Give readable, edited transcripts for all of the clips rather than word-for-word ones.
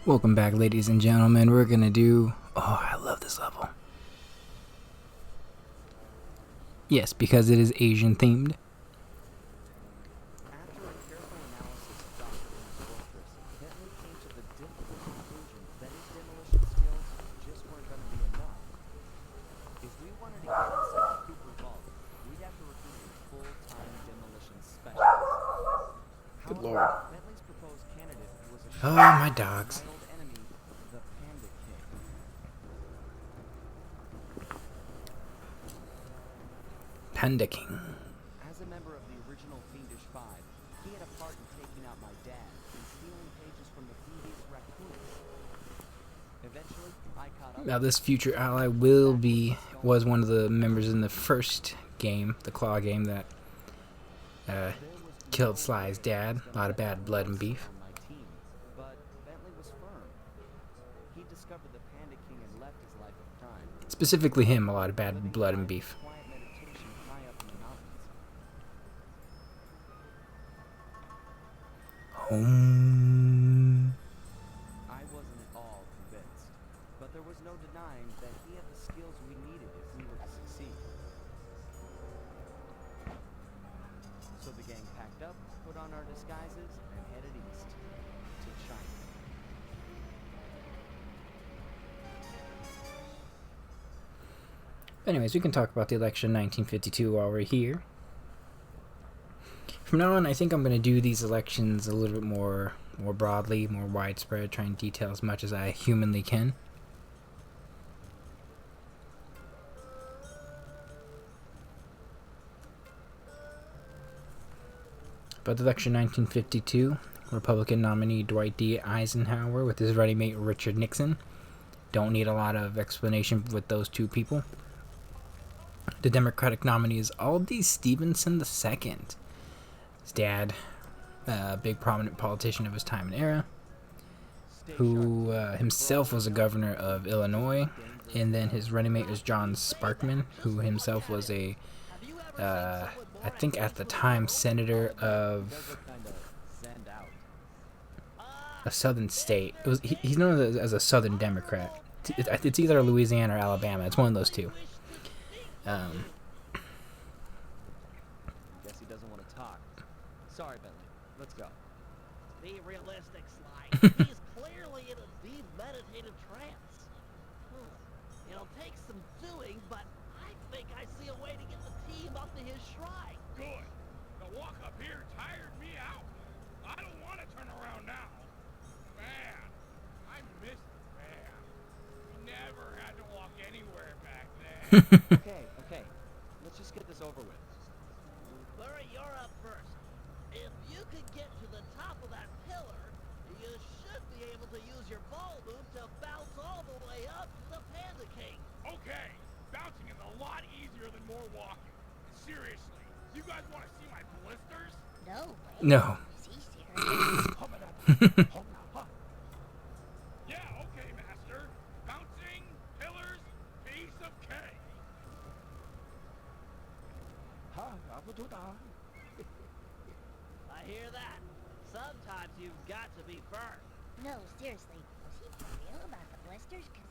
Welcome back, ladies and gentlemen. We're gonna do... Oh, I love this level. Yes, because it is Asian themed. After a careful analysis of Dr. M's fortress, Bentley came to the difficult conclusion that his demolition skills just weren't going to be enough. If we wanted to get inside the Cooper Vault, we'd have to recruit a full-time demolition specialist. Good However, lord. Bentley's proposed candidate was a Oh, my dogs. my old enemy, the Panda King. Panda King. As a member of the original Fiendish Five, he had a part in taking out my dad and stealing pages from the Thieves raccoons. Eventually, I caught up. Now, this future ally was one of the members in the first game, the Claw game, that killed Sly's dad. A lot of bad blood and beef. On my team, but Bentley was firm. He discovered the Panda King had left his life of crime. Specifically him, a lot of bad blood and beef. Quiet meditation high up in the mountains. Home. I wasn't at all convinced, but there was no denying that he had the skills we needed if we were to succeed. So the gang packed up, put on our disguises, and headed east to China. Anyways, we can talk about the election 1952 while we're here. From now on, I think I'm going to do these elections a little bit more broadly, more widespread, try and detail as much as I humanly can. But the election 1952, Republican nominee Dwight D. Eisenhower with his running mate Richard Nixon. Don't need a lot of explanation with those two people. The Democratic nominee is Aldie Stevenson II. His dad, a big prominent politician of his time and era, who himself was a governor of Illinois, and then his running mate was John Sparkman, who himself was a, I think at the time, senator of a southern state. He's known as a Southern Democrat. It's either Louisiana or Alabama. It's one of those two. Guess he doesn't want to talk. Sorry, Bentley. Let's go. Be realistic, Sly. He's clearly in a deep meditative trance. It'll take some doing, but I think I see a way to get the team up to his shrine. Good. The walk up here tired me out. I don't want to turn around now. Man, I miss the van. We never had to walk anywhere back then. Okay. Let's just get this over with. Murray, you're up first. If you could get to the top of that pillar, you should be able to use your ball move to bounce all the way up to the Panda King. Okay, bouncing is a lot easier than more walking. Seriously, you guys want to see my blisters? No way. No. Is he serious? Yeah, okay, master. Bouncing, pillars, piece of cake. I hear that. Sometimes you've got to be firm. No, seriously. Was he for real about the blisters? Cause,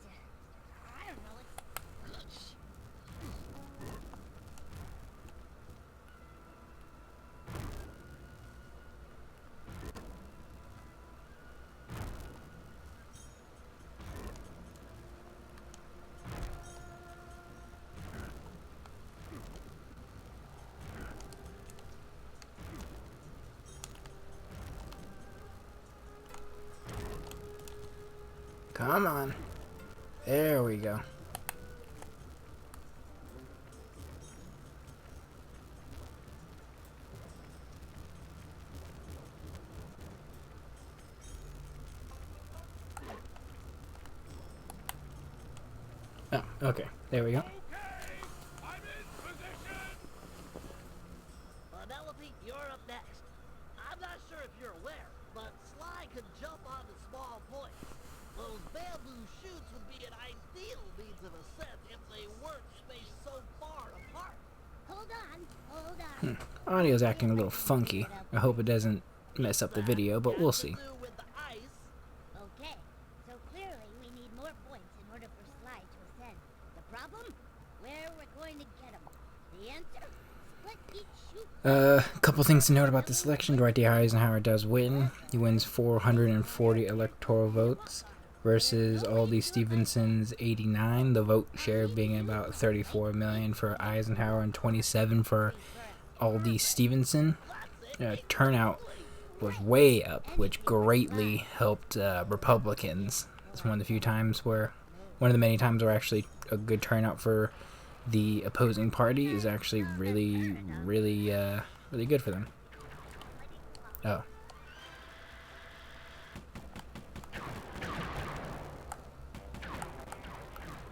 I don't know. Come on. There we go. Oh, okay. There we go. Okay, I'm in position. Penelope, you're up next. I'm not sure if you're aware, but Sly could jump onto small points. Those bamboo shoots would be an ideal means of ascent if they weren't spaced so far apart. Hold on. Audio's acting a little funky. I hope it doesn't mess up the video, but we'll see. Has to do with the ice. Okay. A couple things to note about this election. Dwight D. Eisenhower does win. He wins 440 electoral votes versus Aldi Stevenson's 89. The vote share being about 34 million for Eisenhower and 27 for Aldi Stevenson. Turnout was way up, which greatly helped Republicans. It's one of the many times where actually a good turnout for the opposing party is actually really good for them. Oh.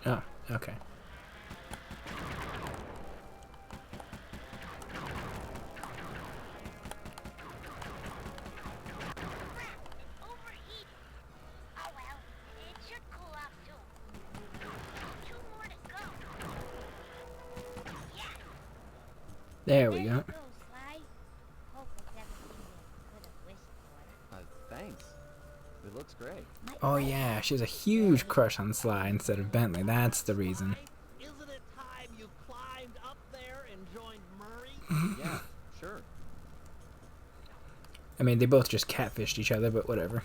Oh, okay. Overheat. Oh well, it should cool off too. 2 more to go. Yeah. There we There you go. go, Sly. Hope it's everything you could have wished for. Thanks. It looks great. Oh yeah, she has a huge crush on Sly instead of Bentley. That's the reason. Isn't it time you climbed up there and joined Murray? Yeah, sure. I mean, they both just catfished each other, but whatever.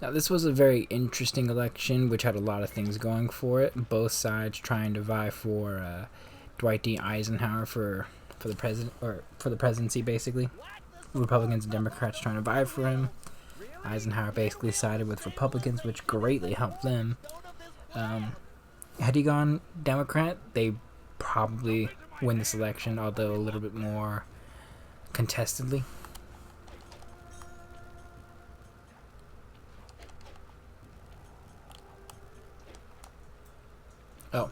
Now, this was a very interesting election, which had a lot of things going for it. Both sides trying to vie for Dwight D. Eisenhower for the president or for the presidency, basically. Republicans and Democrats trying to vie for him. Eisenhower basically sided with Republicans, which greatly helped them. Had he gone Democrat, they probably win this election, although a little bit more contestedly. Oh.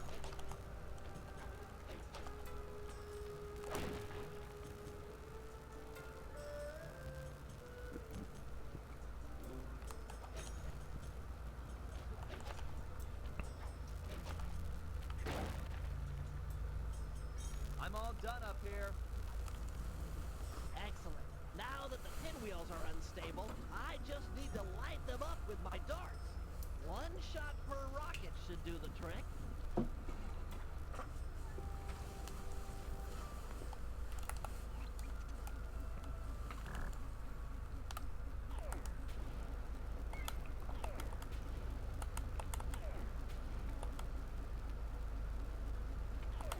I'm all done up here. Excellent. Now that the pinwheels are unstable, I just need to light them up with my darts. 1 shot per rocket should do the trick.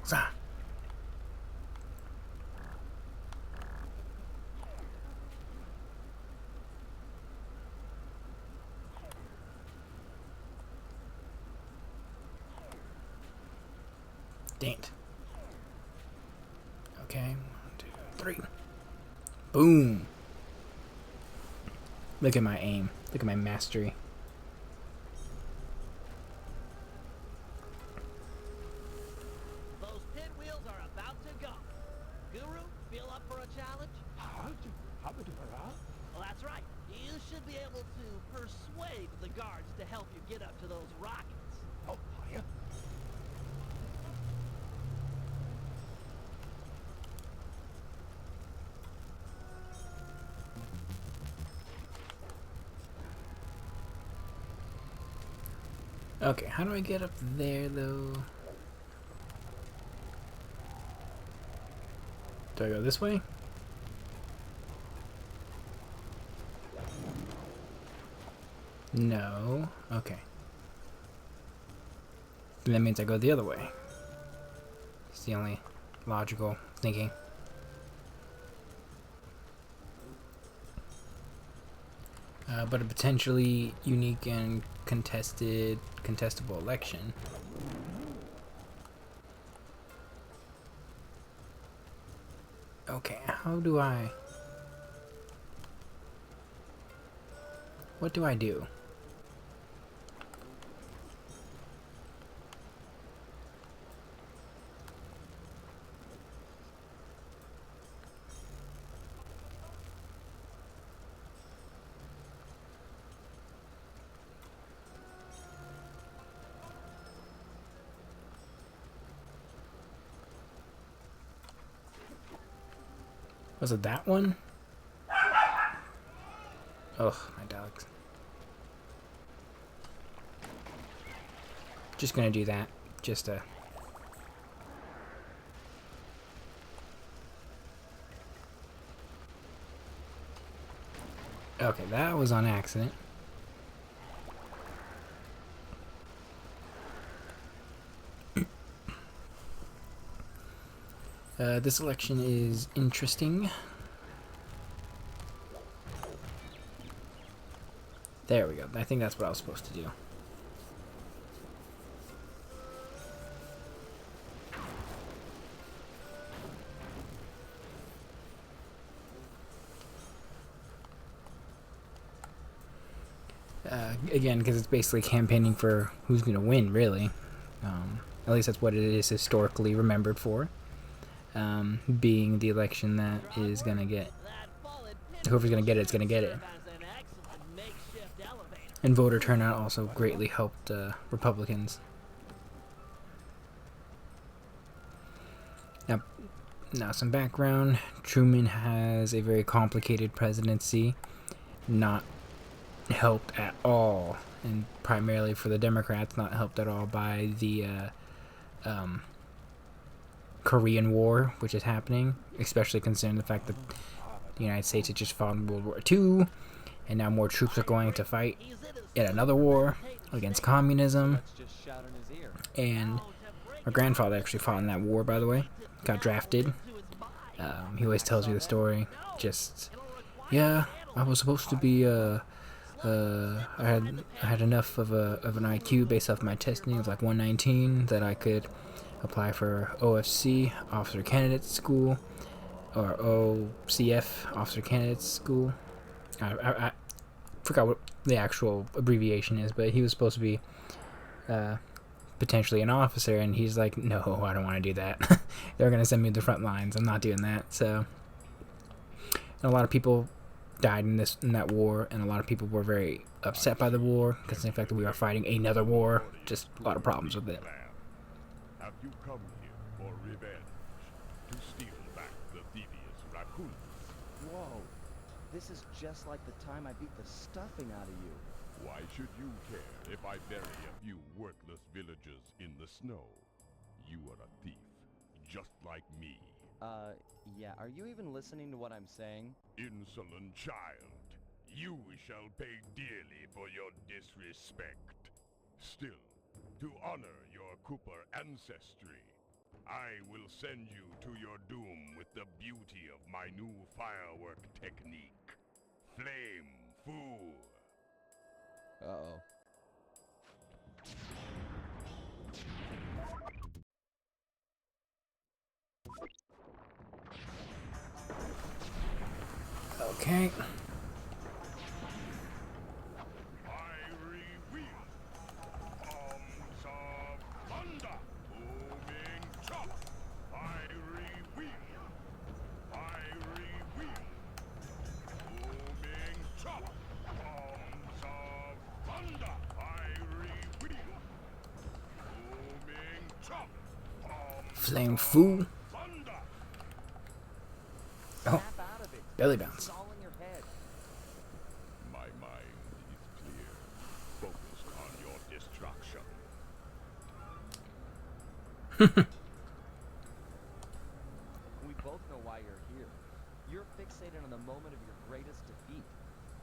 Zah. Dang it. Okay, 1, 2, 3. Boom. Look at my aim. Look at my mastery. Those pinwheels are about to go. Guru, feel up for a challenge? Well, that's right. You should be able to persuade the guards to help you get up to those rockets. Okay, how do I get up there, though? Do I go this way? No. Okay. That means I go the other way. It's the only logical thinking. But a potentially unique and contestable election. Okay, how do I... What do I do? Was it that one? Oh, my dogs. Just gonna do that. Just Okay, that was on accident. This election is interesting. There we go. I think that's what I was supposed to do. Again, because it's basically campaigning for who's going to win, really. At least that's what it is historically remembered for. Being the election that is going to get... Whoever's going to get it is going to get it. And voter turnout also greatly helped Republicans. Now some background. Truman has a very complicated presidency. Not helped at all, and primarily for the Democrats, not helped at all by the Korean War, which is happening, especially considering the fact that the United States had just fought in World War II, and now more troops are going to fight in another war against communism. And my grandfather actually fought in that war, by the way. Got drafted. He always tells me the story. Just, yeah, I was supposed to be I had enough of an IQ based off my testing of like 119 that I could apply for OFC, Officer Candidate School, or OCF, Officer Candidate School. I forgot what the actual abbreviation is, but he was supposed to be potentially an officer, and he's like, no, I don't want to do that. They're going to send me to the front lines. I'm not doing that. So, and a lot of people died in that war, and a lot of people were very upset by the war, because the fact that we are fighting another war, just a lot of problems with it. Have you come here for revenge? To steal back the devious raccoon? Whoa. This is just like the time I beat the stuffing out of you. Why should you care if I bury a few worthless villagers in the snow? You are a thief, just like me. Yeah, are you even listening to what I'm saying? Insolent child, you shall pay dearly for your disrespect. Still, to honor your Cooper ancestry, I will send you to your doom with the beauty of my new firework technique. Flame Fu. Uh-oh. Okay. Fiery wheel. Arms of thunder. Moving chop. Fiery wheel. Fiery wheel. Moving chop. Arms of thunder. Fiery wheel. Moving chop. Flame Fu. Thunder. Oh, Snap out of it. belly It's bounce. all in your head. My mind is clear, focused on your destruction. We both know why you're here. You're fixated on the moment of your greatest defeat.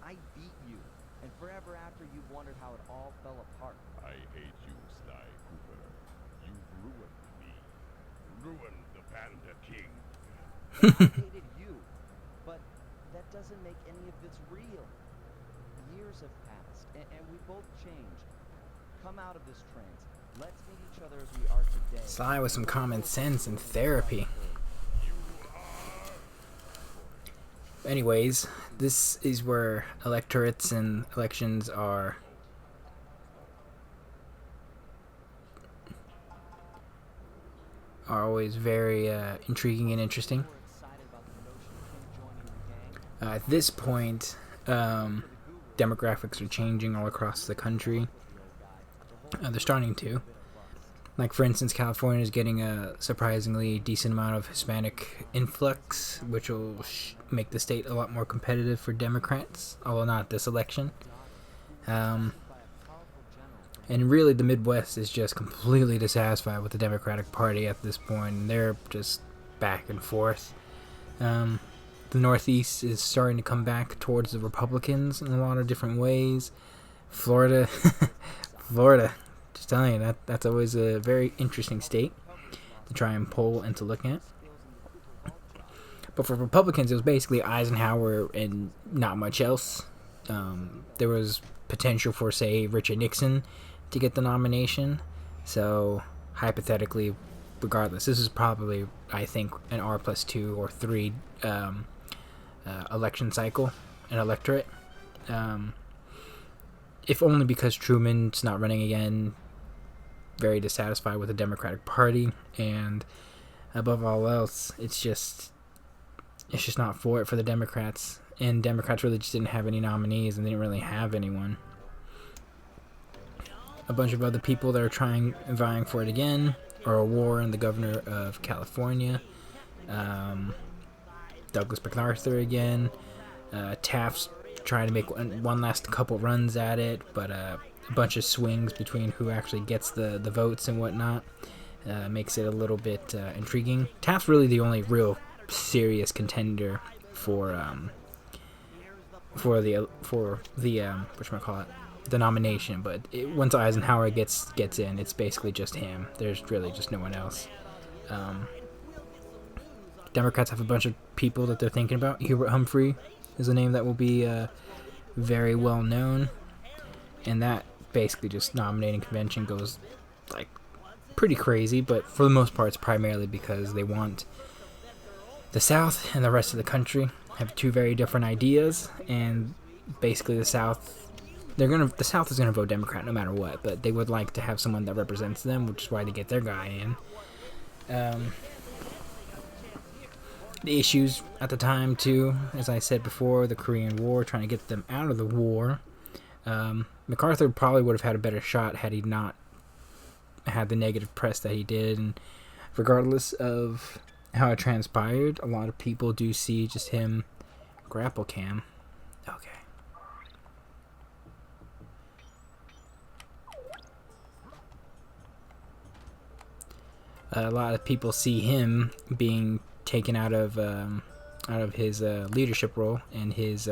I beat you, and forever after you've wondered how it all fell apart. I hate you, Sly Cooper. You've ruined me. Ruined the Panda King. I hated you, but that doesn't make any of this real. Years have passed, and we both changed. Come out of this trance. Let's meet each other as we are today. Sly with some common sense and therapy. Anyways, this is where electorates and elections are always very intriguing and interesting. We're excited about the notion of him joining the gang. At this point, demographics are changing all across the country. They're starting to. Like, for instance, California is getting a surprisingly decent amount of Hispanic influx, which will make the state a lot more competitive for Democrats, although not this election. And really, the Midwest is just completely dissatisfied with the Democratic Party at this point, and they're just back and forth. The Northeast is starting to come back towards the Republicans in a lot of different ways. Florida, Florida, just telling you, that's always a very interesting state to try and poll and to look at. But for Republicans, it was basically Eisenhower and not much else. There was potential for, say, Richard Nixon to get the nomination. So, hypothetically, regardless, this is probably, I think, an R+2 or 3 election cycle, an electorate. If only because Truman's not running again, very dissatisfied with the Democratic Party, and above all else, it's just not for the Democrats. And Democrats really just didn't have any nominees, and they didn't really have anyone. A bunch of other people that are vying for it again are Warren, the governor of California, Douglas MacArthur again, Taft's trying to make one last couple runs at it, but a bunch of swings between who actually gets the votes and whatnot makes it a little bit intriguing. Taft's really the only real serious contender for the whatchamacallit, the nomination, but once Eisenhower gets in, it's basically just him. There's really just no one else. Democrats have a bunch of people that they're thinking about. Hubert Humphrey is a name that will be very well known, and that basically just nominating convention goes like pretty crazy, but for the most part it's primarily because they want the South and the rest of the country have two very different ideas, and basically the South is gonna vote Democrat no matter what, but they would like to have someone that represents them, which is why they get their guy in. The issues at the time too, as I said before, the Korean War, trying to get them out of the war. MacArthur probably would have had a better shot had he not had the negative press that he did, and regardless of how it transpired, a lot of people do see just him grapple cam. Okay. A lot of people see him being taken out of his leadership role and his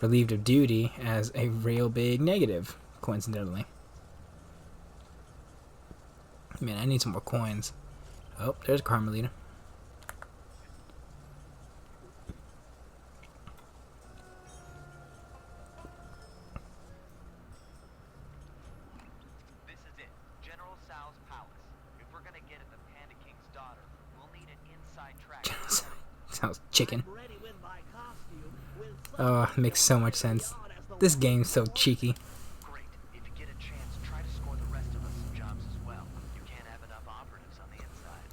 relieved of duty as a real big negative, coincidentally. Man, I need some more coins. Oh, there's Carmelita. This is it. General Sal's palace. If we're gonna get at the Panda King's daughter, we'll need an inside track. Sounds chicken. Ready with my costume, with Oh, it makes so much sense. This game's so cheeky. Great. If you get a chance, try to score the rest of us some jobs as well. You can't have enough operatives on the inside.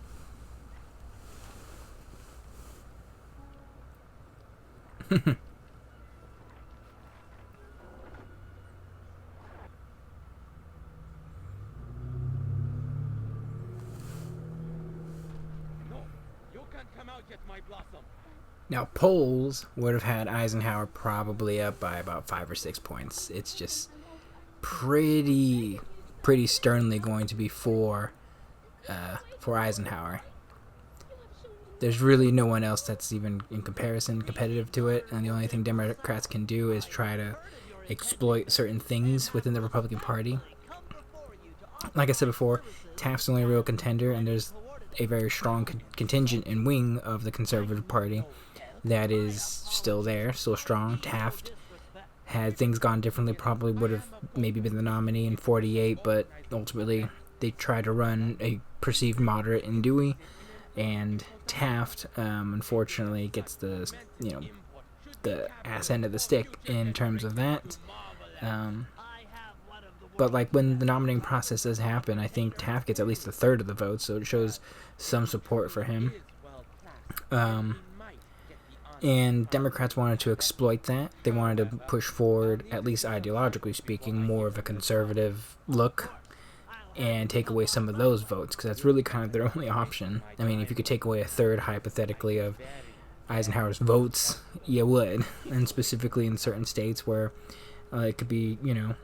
No, you can't come out yet, my blossom. Now, polls would have had Eisenhower probably up by about 5 or 6 points. It's just pretty sternly going to be for Eisenhower. There's really no one else that's even in comparison competitive to it, and the only thing Democrats can do is try to exploit certain things within the Republican Party. Like I said before, Taft's the only real contender, and there's a very strong contingent and wing of the Conservative Party that is still there, still strong. Taft, had things gone differently, probably would have maybe been the nominee in 48, but ultimately they tried to run a perceived moderate in Dewey, and Taft, unfortunately, gets the ass end of the stick in terms of that. But like when the nominating process does happen, I think Taft gets at least a third of the votes, so it shows some support for him. And Democrats wanted to exploit that. They wanted to push forward, at least ideologically speaking, more of a conservative look. and take away some of those votes, because that's really kind of their only option. I mean, if you could take away a third, hypothetically, of Eisenhower's votes, you would, and specifically in certain states where it could be, you know,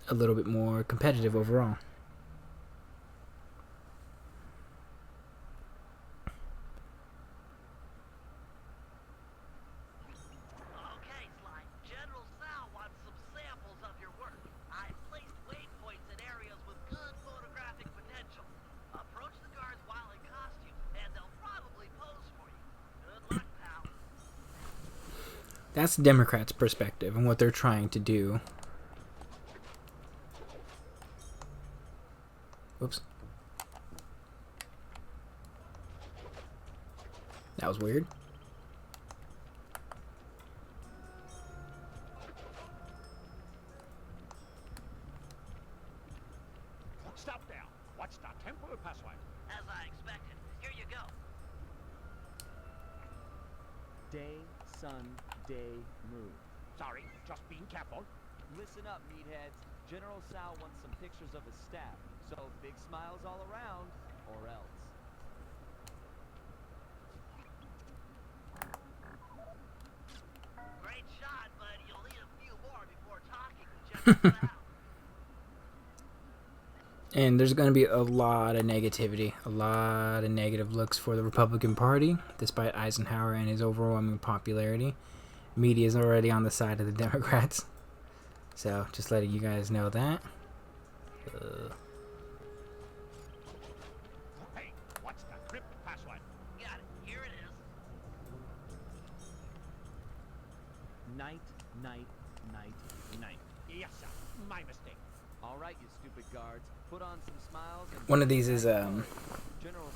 a little bit more competitive overall. Okay, Sly. General Sal wants some samples of your work. I placed waypoints in areas with good photographic potential. Approach the guards while in costume, and they'll probably pose for you. Good luck, pal. That's the Democrats' perspective and what they're trying to do. Oops. That was weird. Stop there. What's the temple password? As I expected. Here you go. Day, sun, day, moon. Sorry, just being careful. Listen up, meatheads. General Sal wants some pictures of his staff. So big smiles all around, or else. Great shot, but you'll need a few more before talking to General Sal. And there's going to be a lot of negativity, a lot of negative looks for the Republican Party, despite Eisenhower and his overwhelming popularity. Media is already on the side of the Democrats. So, just letting you guys know that. Hey, what's the crypt password? Got it. Here it is. Night, night, night, night. Yes, sir. My mistake. All right, you stupid guards. Put on some smiles and One of these is General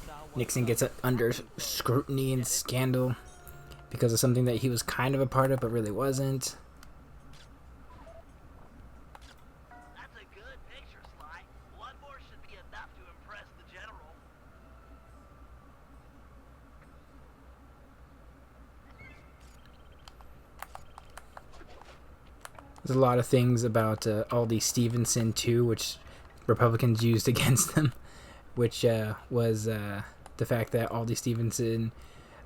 Sal wants Nixon gets under scrutiny and scandal because of something that he was kind of a part of but really wasn't. That's a good picture, Sly. One more should be enough to impress the general. There's a lot of things about Aldi Stevenson too, which Republicans used against them, which was the fact that Aldi Stevenson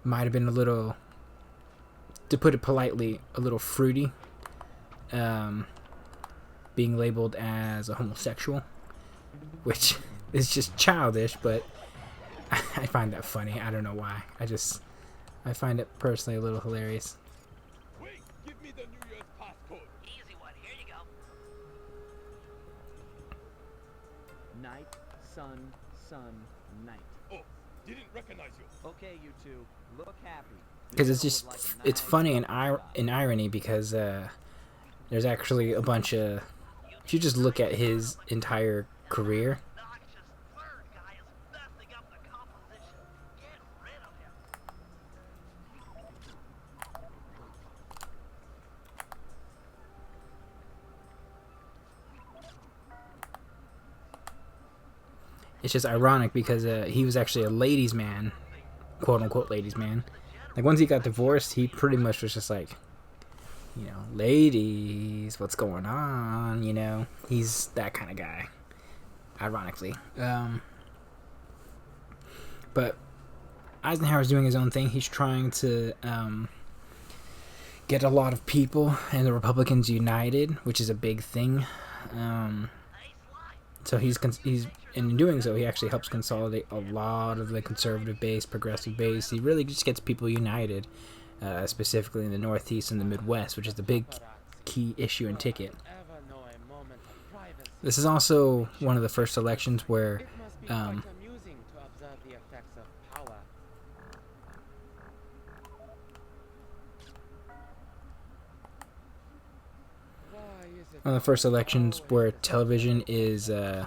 might have been a little, to put it politely, a little fruity, being labeled as a homosexual, which is just childish, but I find that funny. I don't know why. I find it personally a little hilarious. Wait, give me the New Year's passcode. Easy one. Here you go. night, sun, sun, night. Oh, didn't recognize you. Okay, you two, look happy. The Because it's general just, would like a it's nice funny in, job. in irony, because there's actually a bunch of, if you just look at his entire career, Noxious third guy is messing up the composition. Get rid of him. it's just ironic because he was actually a ladies' man, quote unquote ladies' man. Like once he got divorced, he pretty much was just like, you know, ladies, what's going on? You know, he's that kind of guy, ironically. But Eisenhower's doing his own thing. He's trying to get a lot of people and the Republicans united, which is a big thing. Hey, Sly. So he's in doing so, he actually helps consolidate a lot of the conservative base, progressive base. He really just gets people united, specifically in the Northeast and the Midwest, which is the big key issue and ticket. Ever know a moment of privacy? This is also one of the first elections where It must be quite amusing to observe the effects of power. Why is it one of the first elections always where the television is Oh,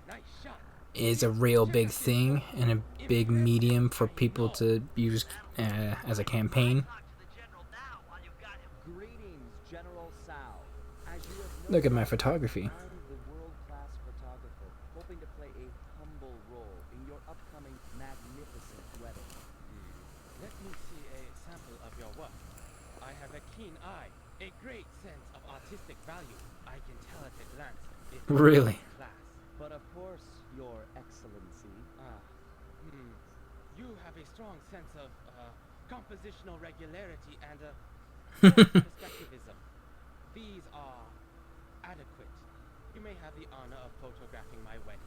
nice shot. a real big thing and a big medium for people to use as a campaign. Talk to the general now while you've got him. Greetings, General Sal. As you have Look at my noticed, photography. I am the world-class photographer, hoping to play a humble role in your upcoming magnificent wedding. Let me see a sample of your work. I have a keen eye. A great sense of artistic value, I can tell at a glance. If Really? class. But of course, Your Excellency. Ah, You have a strong sense of compositional regularity and perspectivism. These are adequate. You may have the honor of photographing my wedding.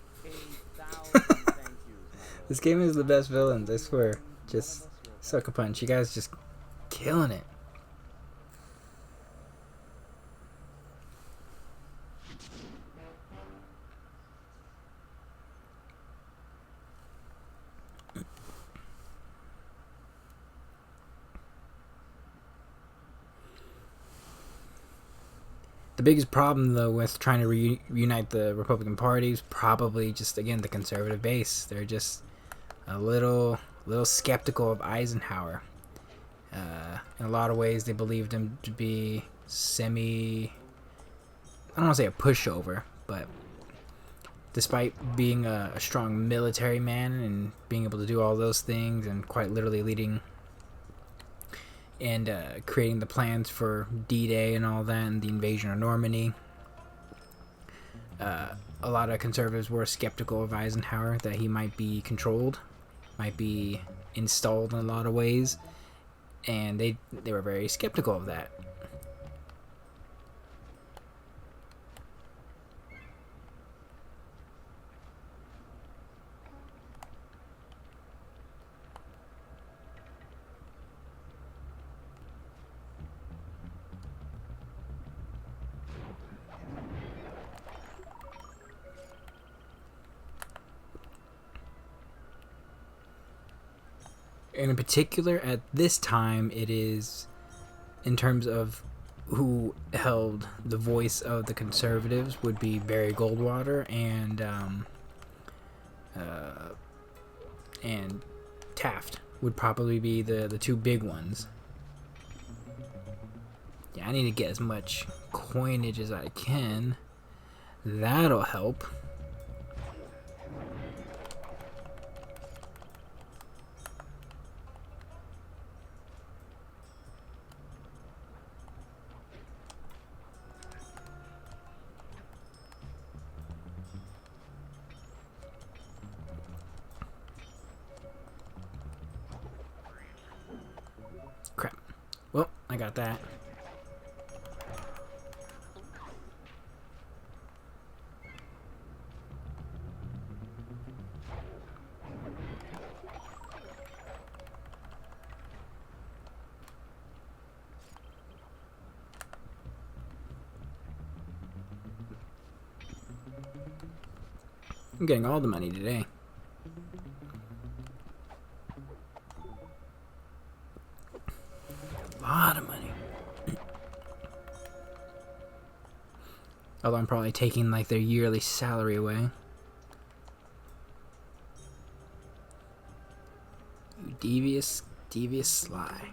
1,000 thank yous, my lord. This game is the best villains, I swear. None Just of us will sucker punch. You guys just killing it. The biggest problem, though, with trying to reunite the Republican Party is probably just, again, the conservative base. They're just a little skeptical of Eisenhower. In a lot of ways, they believed him to be I don't want to say a pushover, but despite being a strong military man and being able to do all those things and quite literally leading and creating the plans for D-Day and all that and the invasion of Normandy, a lot of conservatives were skeptical of Eisenhower, that he might be controlled, might be installed in a lot of ways, and they were very skeptical of that. And in particular, at this time, it is, in terms of who held the voice of the conservatives, would be Barry Goldwater and Taft would probably be the two big ones. Yeah, I need to get as much coinage as I can. That'll help. Crap. Well, I got that. I'm getting all the money today. A lot of money. Although I'm probably taking like their yearly salary away. You devious sly.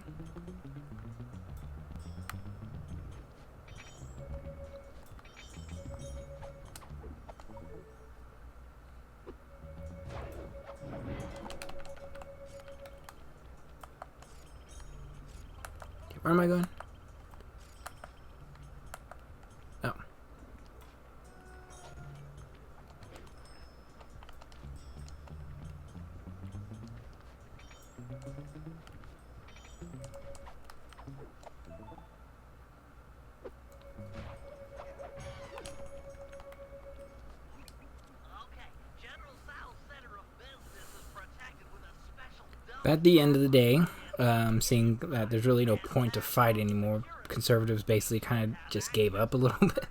Where am I going? Oh. Okay, General Tso's center of business is protected with a special At the end of the day, seeing that there's really no point to fight anymore, conservatives basically kind of just gave up a little bit.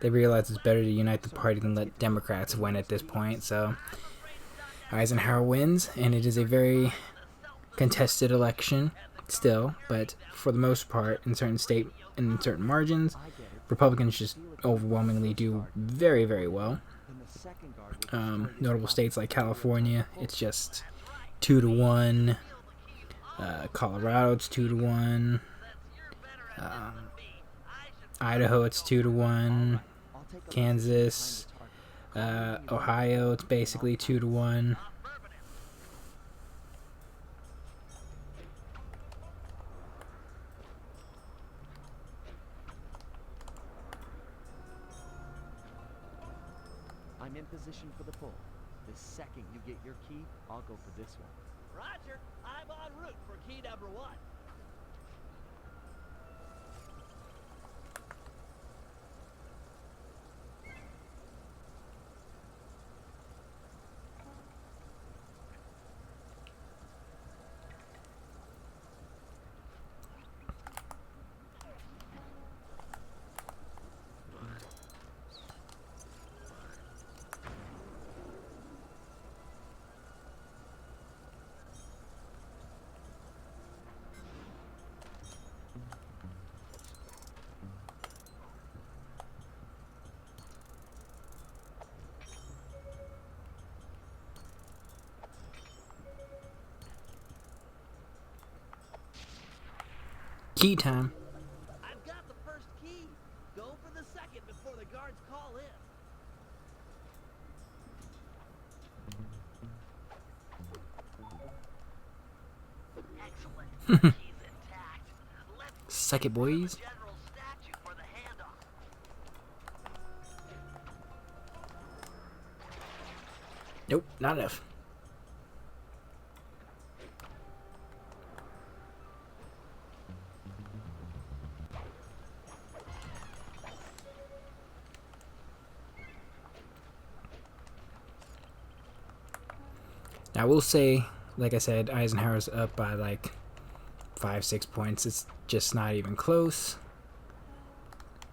They realized it's better to unite the party than let Democrats win at this point. So Eisenhower wins, and it is a very contested election still, but for the most part, in certain margins, Republicans just overwhelmingly do very, very well. And the second guard will Notable states like California, it's just 2-1. Colorado, it's 2-1. Idaho, it's 2-1. Kansas, Ohio, it's basically 2-1. I'm in position for the pull. The second you get your key, I'll go for this one. Roger, I'm en route for key number 1. Key time. I've got the first key. Go for the second before the guards call in. Excellent. The key's intact. Let's Suck it, boys. general statue for the handoff. Nope, not enough. I will say, like I said, Eisenhower's up by like 5-6 points. It's just not even close.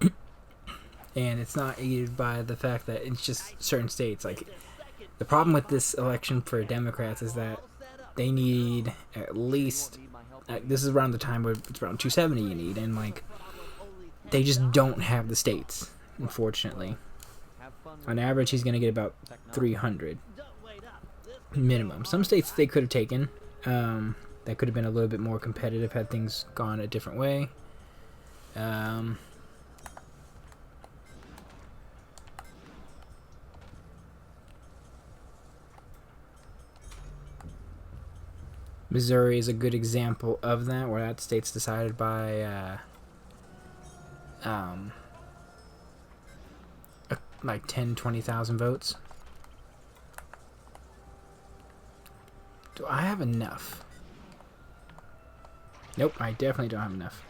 And it's not aided by the fact that it's just certain states. Like, the problem with this election for Democrats is that they need at least, this is around the time where it's around 270 you need, and like, they just don't have the states, unfortunately. Have fun with On average, he's going to get about 300 Don't wait up. This minimum. Some states they could have taken. That could have been a little bit more competitive had things gone a different way. Missouri is a good example of that, where that state's decided by like 10-20,000 votes. Do I have enough? Nope, I definitely don't have enough.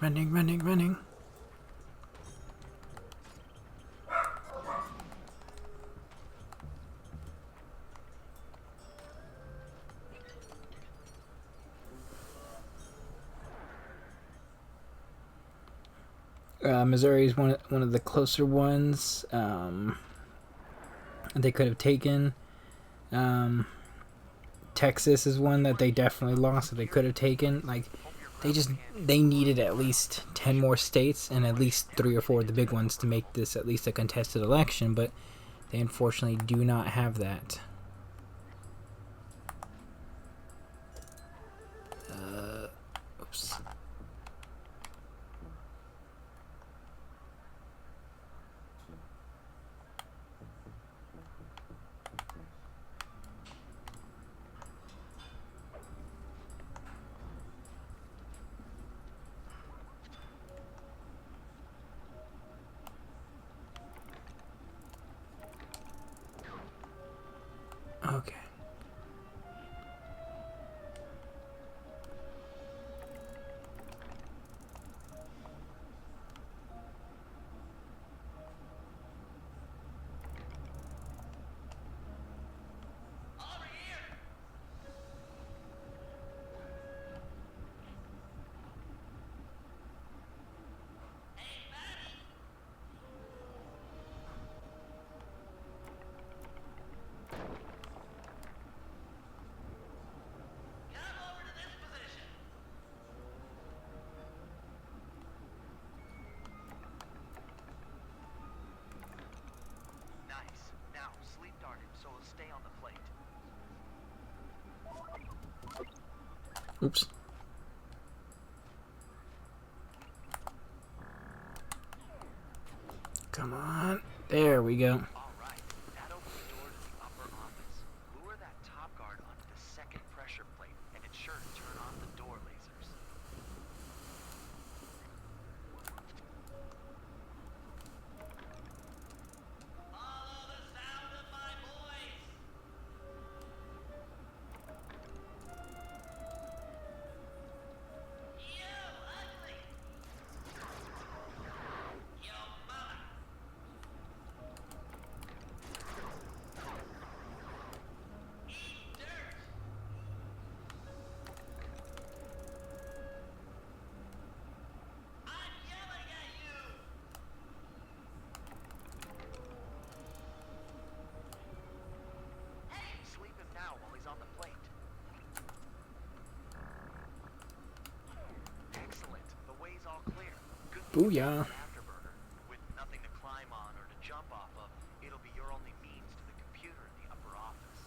Running. Missouri is one of the closer ones. They could have taken. Texas is one that they definitely lost that they could have taken. Like, they needed at least 10 more states and at least 3 or 4 of the big ones to make this at least a contested election, but they unfortunately do not have that. Oops. Okay. . Oops. Come on. There we go. All right, that opens the door to the upper office. Lure that top guard onto the second pressure plate, and it's sure to turn off the door lasers. Follow the sound of my voice. You ugly. Your mother. Eat dirt. I'm yelling at you. Hey, sleep him now while he's on the plate. Excellent. The way's all clear. Good thing you Booyah. got an afterburner. With nothing to climb on or to jump off of, it'll be your only means to the computer in the upper office.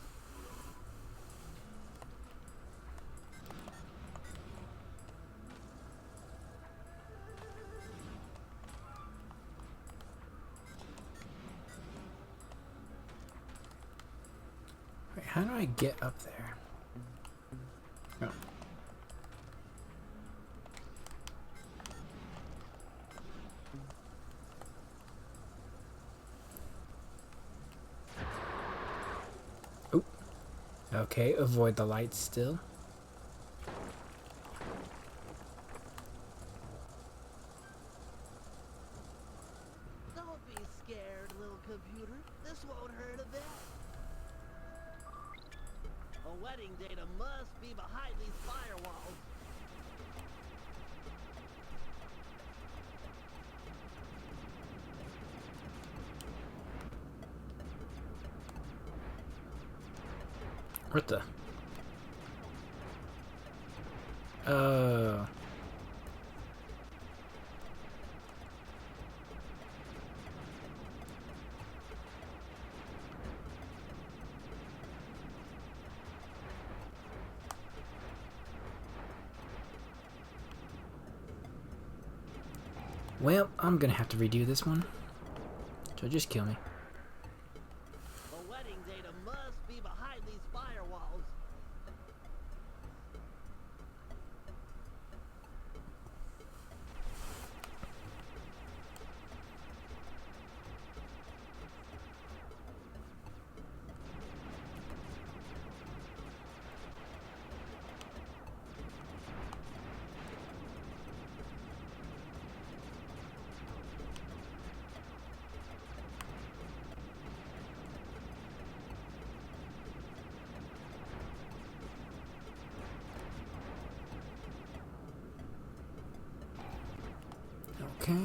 Wait, how do I get up there? Oh. Oop. Okay, avoid the lights still. Don't be scared, little computer. This won't hurt a bit. A wedding data must be behind these firewalls. What the? Oh. Well, I'm gonna have to redo this one. So just kill me. A wedding data must be behind these firewalls. Okay.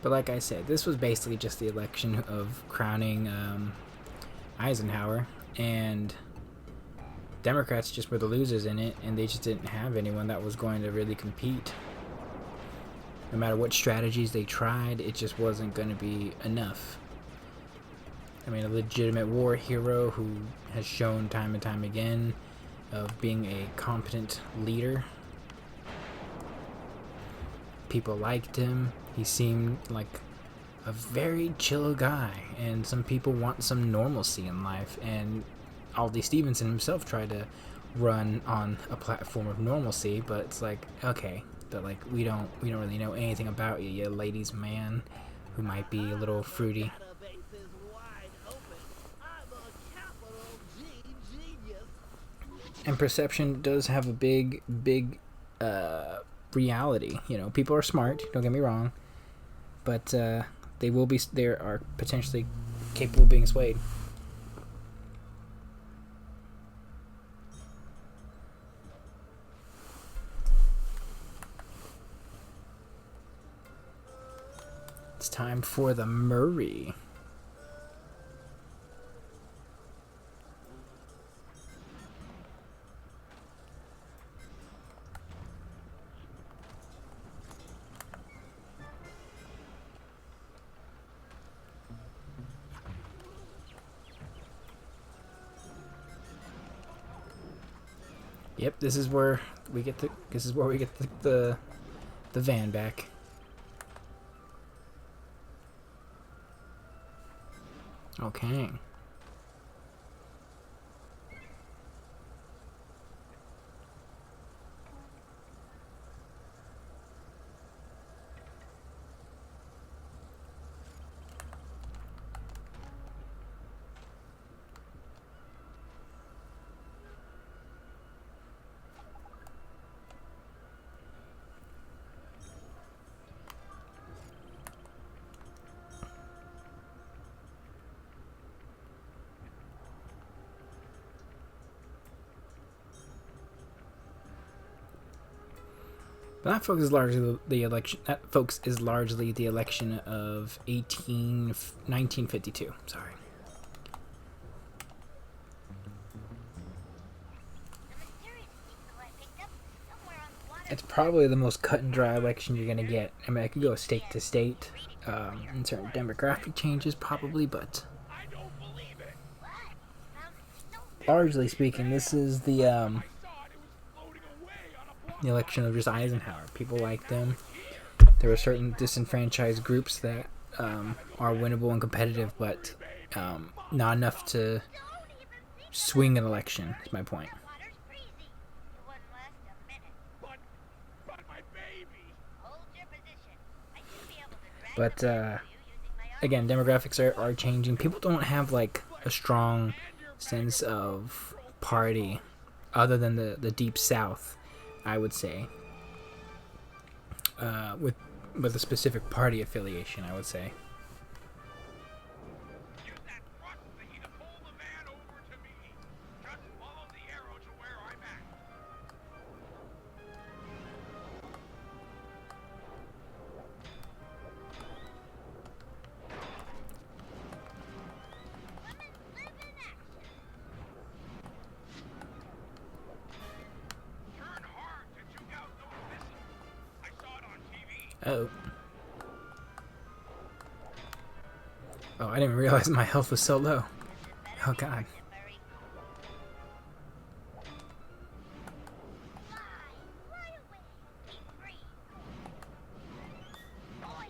But like I said, this was basically just the election of crowning Eisenhower, and Democrats just were the losers in it, and they just didn't have anyone that was going to really compete. No matter what strategies they tried, it just wasn't going to be enough. I mean, a legitimate war hero who has shown time and time again of being a competent leader. People liked him. He seemed like a very chill guy, and some people want some normalcy in life, and Aldi Stevenson himself tried to run on a platform of normalcy, but it's like, okay, but like we don't really know anything about you, you ladies man who might be a little fruity. Database is wide open. I'm a capital G genius. And perception does have a big reality. You know, people are smart, don't get me wrong, but they are potentially capable of being swayed. It's time for the Murray. Yep, this is where we get the van back. Okay. That folks is largely the election. That folks is largely the election of 1952. Sorry. The mysterious diesel I picked up somewhere on the water. It's probably the most cut and dry election you're gonna get. I mean, I could go state to state, and certain demographic changes probably, but I don't believe it. What? Found a signal? largely speaking, this is the I saw it. It was floating away on a block. election of just Eisenhower. People like them. There were certain disenfranchised groups that are winnable and competitive, but not enough to Don't even think swing an election. Is my point. that water's freezing. It wouldn't last a minute. But my baby. Hold your position. I should be able to drag But the boat for you using my arm. again, demographics are changing. People don't have like a strong sense of party other than the deep south, I would say, with a specific party affiliation, I would say. Use that thrust thingy to pull the van over to me. Just follow the arrow to where I'm at. Live in action. Turn hard to juke out those missiles. I saw it on TV. Oh. Oh, I didn't realize my health was so low. Oh god. Very fly away. Be free. Boy.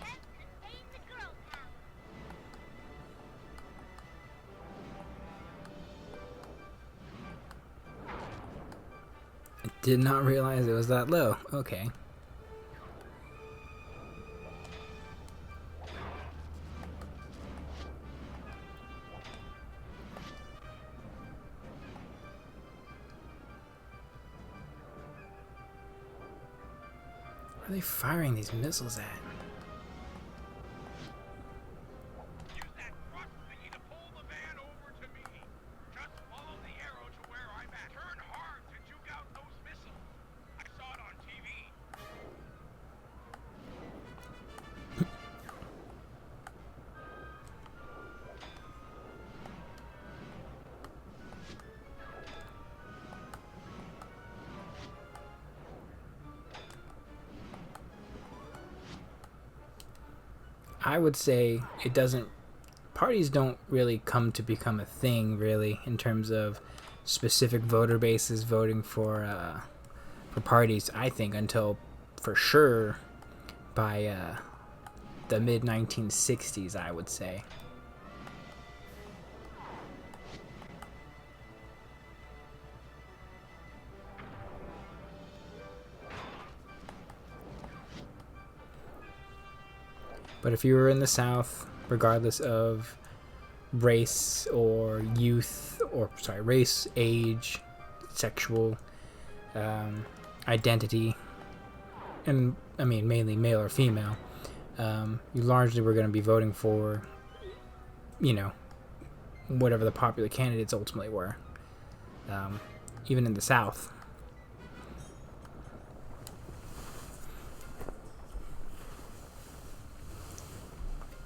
Can't contain the girl power. I did not realize it was that low. Okay. Where are they firing these missiles at? Use that thrust thingy to pull the van over to me. Just follow the arrow to where I'm at. Turn hard to juke out those missiles. I saw it on TV. I would say it doesn't. Parties don't really come to become a thing, really, in terms of specific voter bases voting for parties. I think until, for sure, by the mid 1960s, I would say. But if you were in the South, regardless of race or youth, or sorry, race, age, sexual identity, and I mean mainly male or female, you largely were going to be voting for, you know, whatever the popular candidates ultimately were, even in the South.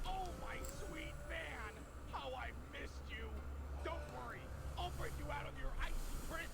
Oh, my sweet man. How I missed you. Don't worry. I'll break you out of your icy prison.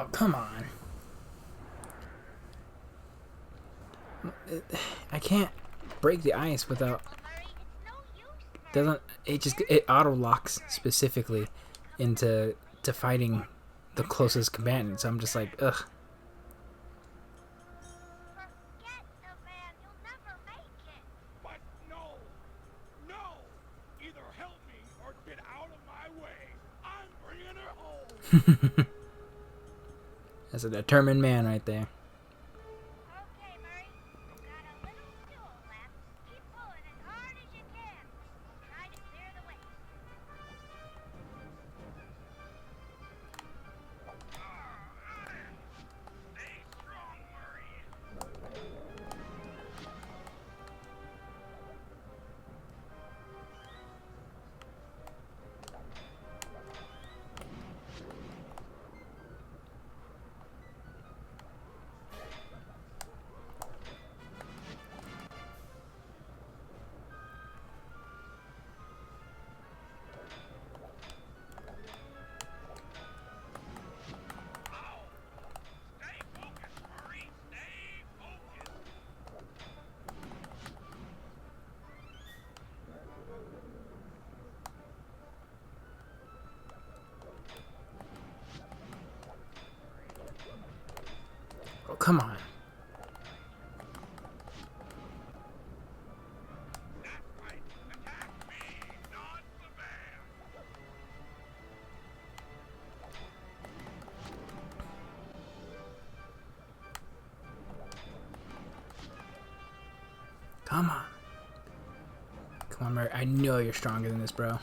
Oh, come on. I can't break the ice without... Well, Murray, it's no use, Murray. Doesn't... It auto-locks specifically into fighting the closest combatant. So I'm just like, ugh. Forget the van. You'll never make it. But no! No! Either help me or get out of my way. I'm bringing her home. That's a determined man right there. Okay, Murray. You've got a little fuel left. Keep pulling as hard as you can. Try to clear the way. Stay strong, Murray. Stay focused, Murray. Stay focused. Oh, come on. That's right. Attack me, not the van. Come on. Come on, Murray. I know you're stronger than this, bro.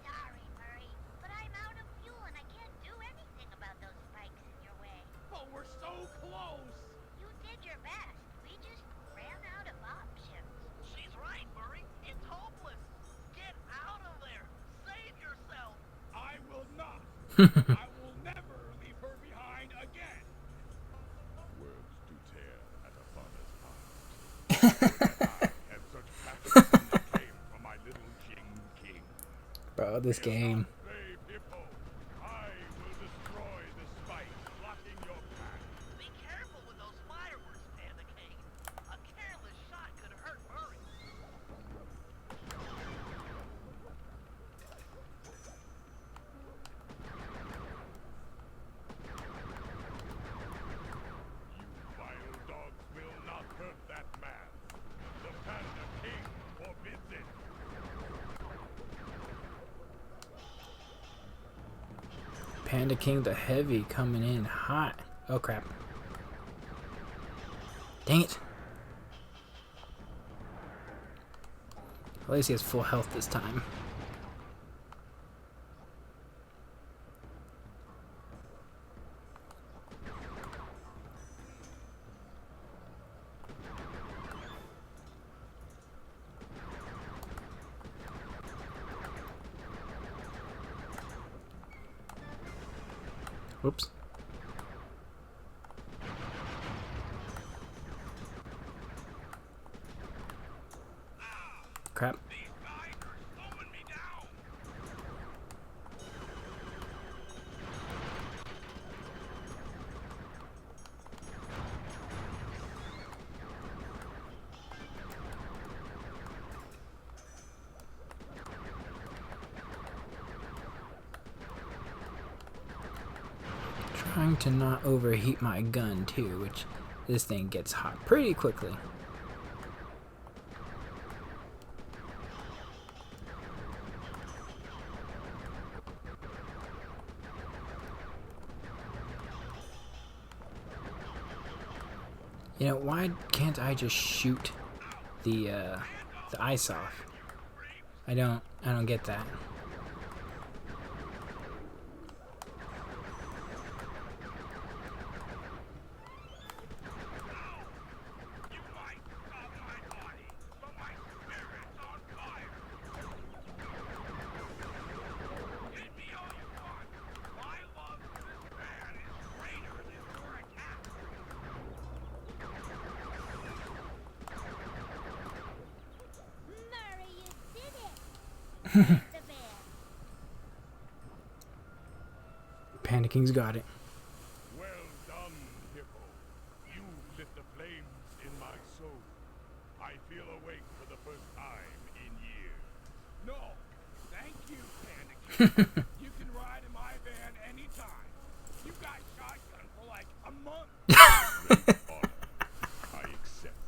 Sorry, Murray, but I'm out of fuel and I can't do anything about those spikes in your way. But we're so close. You did your best. We just ran out of options. She's right, Murray. It's hopeless. Get out of there. Save yourself. I will not. I will never leave her behind again. Words do tear at a father's heart. And such passion came from my little king. Bro, this game. Brave hippo, I will destroy the spike blocking your path. Be careful with those fireworks, Panda King. A careless shot could hurt Murray. You vile dogs will not hurt that man. The Panda King forbids it. Panda King the Heavy coming in hot. Oh, crap. Dang it. At least he has full health this time. Whoops. Crap. These guys are slowing me down. Trying to not overheat my gun too, which this thing gets hot pretty quickly. You know, why can't I just shoot the ice off? I don't get that. You might stop my body, but my spirit's on fire. the van. Panicing's got it. Well done, Hippo. You lit the flames in my soul. I feel awake for the first time in years. No, thank you, Panda. You can ride in my van anytime. You got shotgun for like a month. Great honor. I accept.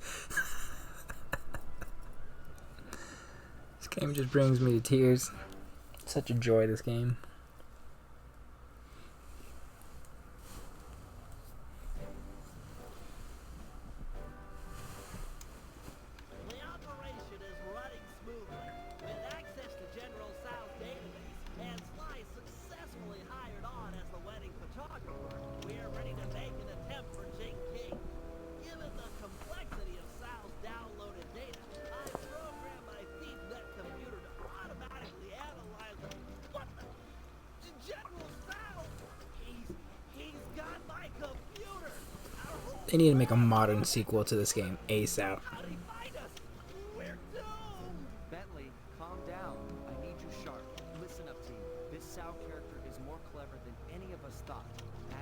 This game just brings me to tears. Such a joy, this game. The operation is running smoothly. With access to General Sal's database and Sly successfully hired on as the wedding photographer, we are ready to make an attempt for Jing King. Given the complexity of Sal's downloaded data, I programmed my Thieves computer to automatically analyze it. What the? General Sal? He's got my computer! Our whole They need to make a modern sequel to this game ASAP. How'd he find us? We're doomed! Bentley, calm down. I need you sharp. Listen up, team. This Sal character is more clever than any of us thought.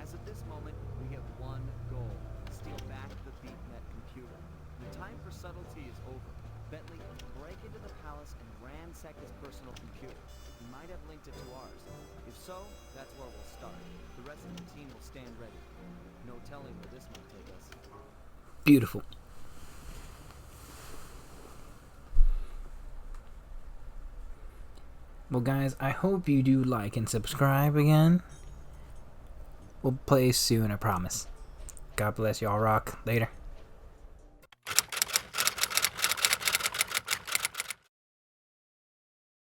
As of this moment, we have one goal. Steal back the BeatNet computer. The time for subtlety is over. Bentley, break into the palace and ransack his personal computer. He might have linked it to ours. If so, that's where we'll start. The rest of the team will stand ready. No telling where this might take us. Beautiful. Well, guys, I hope you do like and subscribe again. We'll play soon, I promise. God bless y'all. Rock. Later.